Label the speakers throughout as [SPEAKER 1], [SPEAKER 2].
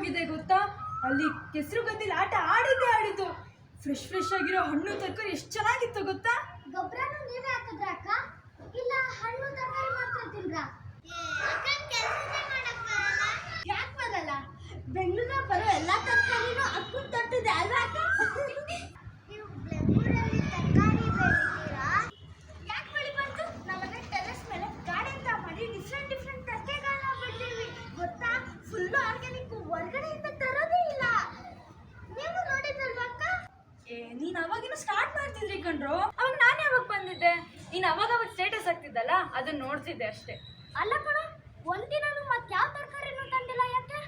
[SPEAKER 1] ಹೋಗಿದೆ ಗೊತ್ತಾ? ಅಲ್ಲಿ ಕೆಸರು ಗದ್ದಿಲಿ ಆಟ ಆಡಿದ್ದು. ಫ್ರೆಶ್ ಆಗಿರೋ ಹಣ್ಣು ತರಕಾರಿ ಎಷ್ಟು ಚೆನ್ನಾಗಿತ್ತು ಗೊತ್ತಾ?
[SPEAKER 2] ಗೊಬ್ಬರನು ನೀವೇ ಹಾಕಿದ್ರ ಅಕ್ಕ? ಇಲ್ಲ ಹಣ್ಣು ತರಕಾರಿ ಮಾತ್ರ ತಿಂದ್ರಾ? ಯಾಕೆ ಬರಲ್ಲ? ಬೆಂಗಳೂರ ಬರೋ ಎಲ್ಲಾ ತರಕಾರಿನೂ ಅಕ್ಕನ ತಟ್ಟಿದೆ ಅಲ್ವಾ ಅಕ್ಕ? ನೀವು ಬೆಂಗಳೂರಲ್ಲಿ ತರಕಾರಿ ಬೆಳಿತೀರಾ? ಯಾಕೆ ಬೆಳಿಬಾರ್ದು? ನಮ್ಮನೆ ಟೆರೆಸ್ ಮೇಲೆ ಗಾರ್ಡನ್ ತರ ಮಾಡಿ ಡಿಫ್ರೆಂಟ್ ತರಕಾರಿಗಳನ್ನ ಬೆಳಿತೀವಿ ಗೊತ್ತಾ? ಫುಲ್ ಆರ್ಗ್ಯಾನಿಕ್, ಹೊರಗಡೆಯಿಂದ ತರೋದೇ ಇಲ್ಲ. ನೀವು ನೋಡಿದ್ರಲ್ವಾ ಅಕ್ಕ?
[SPEAKER 1] ನೀನ್ ಅವಾಗಿನ ಸ್ಟಾರ್ಟ್ ಮಾಡ್ತಿದ್ರಿ ಕಣ್ರು. ಅವಾಗ ನಾನು ಯಾವಾಗ ಬಂದಿದ್ದೆ? ನೀನ್ ಅವಾಗ ಸ್ಟೇಟಸ್ ಆಗ್ತಿದ್ದಲ್ಲ, ಅದನ್ನ ನೋಡ್ತಿದ್ದೆ ಅಷ್ಟೇ.
[SPEAKER 2] ಅಲ್ಲ ಕಣ, ಒಂದಿನೂ ಮತ್ತೆ ಯಾವ ತರಕಾರಿನೂ ತಂದಿಲ್ಲ. ಯಾಕೆ?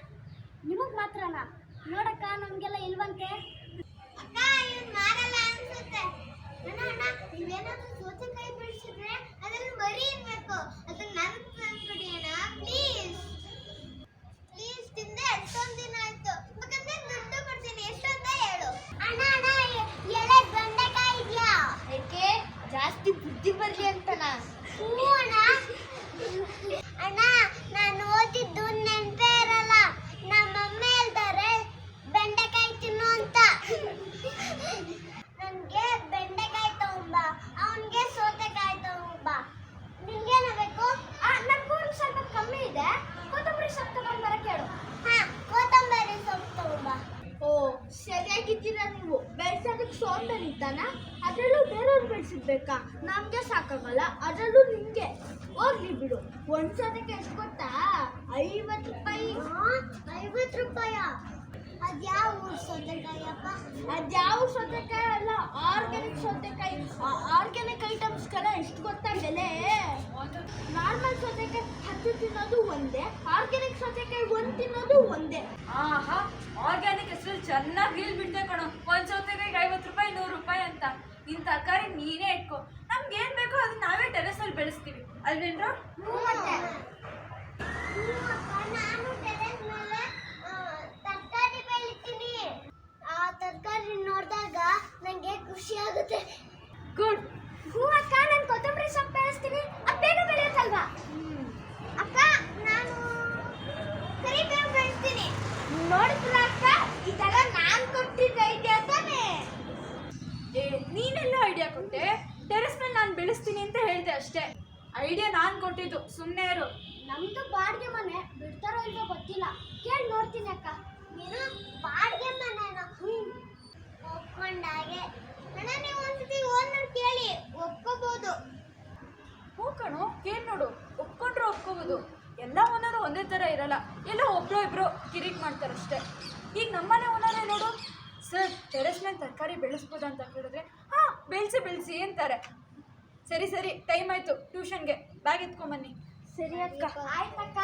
[SPEAKER 2] ನಿಮಗ್ ಮಾತ್ರನಾ? ನೋಡಕ್ಕ ನಮ್ಗೆಲ್ಲ ಇಲ್ವಂತೆ. ಅಕ್ಕ ಇವ್ನು ಮಾರಲ್ಲ ಅನ್ಸುತ್ತೆ. ಅಣ್ಣ ನೀವೇನಾದ್ರೂ ಸೌತೆಕಾಯಿ ಬೆಳೆಸಿದ್ರೆ ಅದ್ರಲ್ಲಿ ಮರಿ ಇರ್ಬೇಕು. ಅದನ್ನ ನನಗೆ ತಂದ್ಬಿಡಿ ಅಣ್ಣ ಪ್ಲೀಸ್. ತಿಂದೆ ಎಷ್ಟೊಂದು ದಿನ ಆಯ್ತು. ಬೇಕಂದ್ರೆ ದುಡ್ಡು ಕೊಡ್ತೀನಿ. ಎಷ್ಟು ಅಂತ ಹೇಳು. ಅಣ್ಣ ಎಲೆ ಬೆಂಡೆಕಾಯಿ ಇದೆಯಾ? ಏಕೆ? ಜಾಸ್ತಿ ಬುದ್ಧಿ ಬರ್ಲಿ ಅಂತನಾ? ಹ್ಞೂ ಅಣ್ಣ. ಅಣ್ಣ ನಾನು ಓದಿದ್ದು ನೆನಪೇ ಇರಲ್ಲ. ನಮ್ಮಮ್ಮ ಹೇಳ್ತಾರೆ ಬೆಂಡೆಕಾಯಿ ತಿನ್ನು ಅಂತ. ನನಗೆ ಬೆಂಡೆಕಾಯಿ ತಗೊಂಬ, ಅವನಿಗೆ ಸೌತೆಕಾಯಿ ತಗೊಂಬ. ನಿಂಗೇನ ಬೇಕು? ನನಗೂ ಸ್ವಲ್ಪ ಕಮ್ಮಿ ಇದೆ. ಕೊತ್ತಂಬರಿ ಸೊಪ್ಪು ತಗೊಂಡು ಬರಕ್ಕೆ ಹೇಳು. ಹಾಂ, ಕೊತ್ತಂಬರಿ ಸೊಪ್ಪು ತಗೊಂಬ. ಓ ಸರಿಯಾಗಿದ್ದೀರಾ ನೀವು. ಬೆಳೆಸೋದಕ್ಕೆ ಸೋಂಬೇರಿ ಇದ್ದಾನ? ಅದರಲ್ಲೂ ಬೇರೆಯವ್ರು ಬೆಳೆಸಿರ್ಬೇಕಾ? ನಮಗೆ ಸಾಕಾಗಲ್ಲ, ಅದರಲ್ಲೂ ನಿಮಗೆ. ಹೋಗ್ಲಿ ಬಿಡು. ಒಂದು ಸೌತೆಕಾಯಿ ಎಷ್ಟು ಗೊತ್ತಾ? 50 ರೂಪಾಯಿ. 50 ರೂಪಾಯ? ಅದ್ಯಾವ ಊರು ಸೌತೆಕಾಯಪ್ಪ? ಅದ್ಯಾವ ಸೌತೆಕಾಯಿ ಅಲ್ಲ, ಆರ್ಗ್ಯಾನಿಕ್ ಸೌತೆಕಾಯಿ. ಆರ್ಗ್ಯಾನಿಕ್ ಐಟಮ್ಸ್ಗೆಲ್ಲ ಎಷ್ಟು ಗೊತ್ತಾ ಬೆಲೆ? ನಾರ್ಮಲ್ ಸೌತೆಕಾಯಿ 10 ತಿನ್ನೋದು ಒಂದೇ, ಆರ್ಗ್ಯಾನಿಕ್ ಸೌತೆಕಾಯಿ 1 ತಿನ್ನೋದು ಒಂದೇ.
[SPEAKER 1] ಆಹಾ, ಆರ್ಗ್ಯಾನಿಕ್ ಹೆಸರಲ್ಲಿ ಚೆನ್ನಾಗಿ ರೀಲ್ ಬಿಡ್ದೆ ಕಣೋ. ಒಂದ್ ಸೌತೆಕಾಯಿಗೆ 50 ರೂಪಾಯಿ 100 ರೂಪಾಯಿ ಅಂತ. ನಿನ್ ತರಕಾರಿ ನೀನೇ ಇಟ್ಕೋ. ನಮ್ಗೆ ಏನ್ ಬೇಕೋ ಅದನ್ನ ನಾವೇ ಟೆರೆಸ್ ಅಲ್ಲಿ ಬೆಳೆಸ್ತೀವಿ ಅಲ್ವೇನ್ರ?
[SPEAKER 2] ನಾನು ಟೆರೆಸ್ ಮೇಲೆ ತರಕಾರಿ ಬೆಳಿತೀನಿ. ಆ ತರಕಾರಿ ನೋಡಿದಾಗ ನಂಗೆ ಖುಷಿ ಆಗುತ್ತೆ.
[SPEAKER 1] ಗುಡ್.
[SPEAKER 2] ಹ್ಞೂ ಅಕ್ಕ, ನಾನು ಕೊತ್ತಂಬರಿ ಸೊಪ್ಪು ಬೆಳೆಸ್ತೀನಿ. ಅದು ಬೇಗ ಬೆಳೆಯುತ್ತಲ್ವಾ? ಅಕ್ಕ ನಾನು ಕರಿಬೇವು ಬೆಳೆಸ್ತೀನಿ. ನೋಡಿದ್ರ ಅಕ್ಕ, ಇದೆಲ್ಲ ನಾನು ಕೊಟ್ಟಿದ್ದ ಐಡಿಯಾ ತಾನೇ?
[SPEAKER 1] ನೀನೆಲ್ಲ ಐಡಿಯಾ ಕೊಟ್ಟೆ? ಟೆರೆಸ್ ಮೇಲೆ ನಾನು ಬೆಳೆಸ್ತೀನಿ ಅಂತ ಹೇಳ್ದೆ ಅಷ್ಟೇ. ಐಡಿಯಾ ನಾನು ಕೊಟ್ಟಿದ್ದು, ಸುಮ್ಮನೆ ಇರು.
[SPEAKER 2] ನಮ್ದು ಬಾಡಿಗೆ ಮನೆ, ಬಿಡ್ತಾರೋ ಇಲ್ವೋ ಗೊತ್ತಿಲ್ಲ. ಕೇಳಿ ನೋಡ್ತೀನಿ ಅಕ್ಕ. ನೀನು ಬಾಡಿಗೆ ಮನೆನೋ? ಒಪ್ಕೊಂಡಾಗೆ. ಅಣ್ಣ ನೀವು ಒಂದ್ಸತಿ ಓನರ್ ಕೇಳಿ, ಒಪ್ಕೋಬಹುದು.
[SPEAKER 1] ಹ್ಞೂ ಕಣೋ, ಕೇಳಿ ನೋಡು. ಒಪ್ಕೊಂಡ್ರೆ ಒಪ್ಕೋಬೋದು. ಎಲ್ಲ ಓನರು ಒಂದೇ ಥರ ಇರಲ್ಲ. ಎಲ್ಲ ಒಬ್ರು ಇಬ್ರು ಕಿರಿಕ್ ಮಾಡ್ತಾರಷ್ಟೇ. ಈಗ ನಮ್ಮನೆ ಓನರೇ ನೋಡು, ಸರ್ ಟೆರೆಸ್ ಮೇಲೆ ತರಕಾರಿ ಬೆಳೆಸ್ಬೋದು ಅಂತ ಕೇಳಿದ್ರೆ ಹಾಂ ಬೆಳೆಸಿ ಅಂತಾರೆ. ಸರಿ ಟೈಮ್ ಆಯಿತು, ಟ್ಯೂಷನ್ಗೆ ಬ್ಯಾಗ್ ಎತ್ಕೊಂಬನ್ನಿ.
[SPEAKER 2] ಸರಿ ಅಕ್ಕ. ಆಯ್ತಕ್ಕ.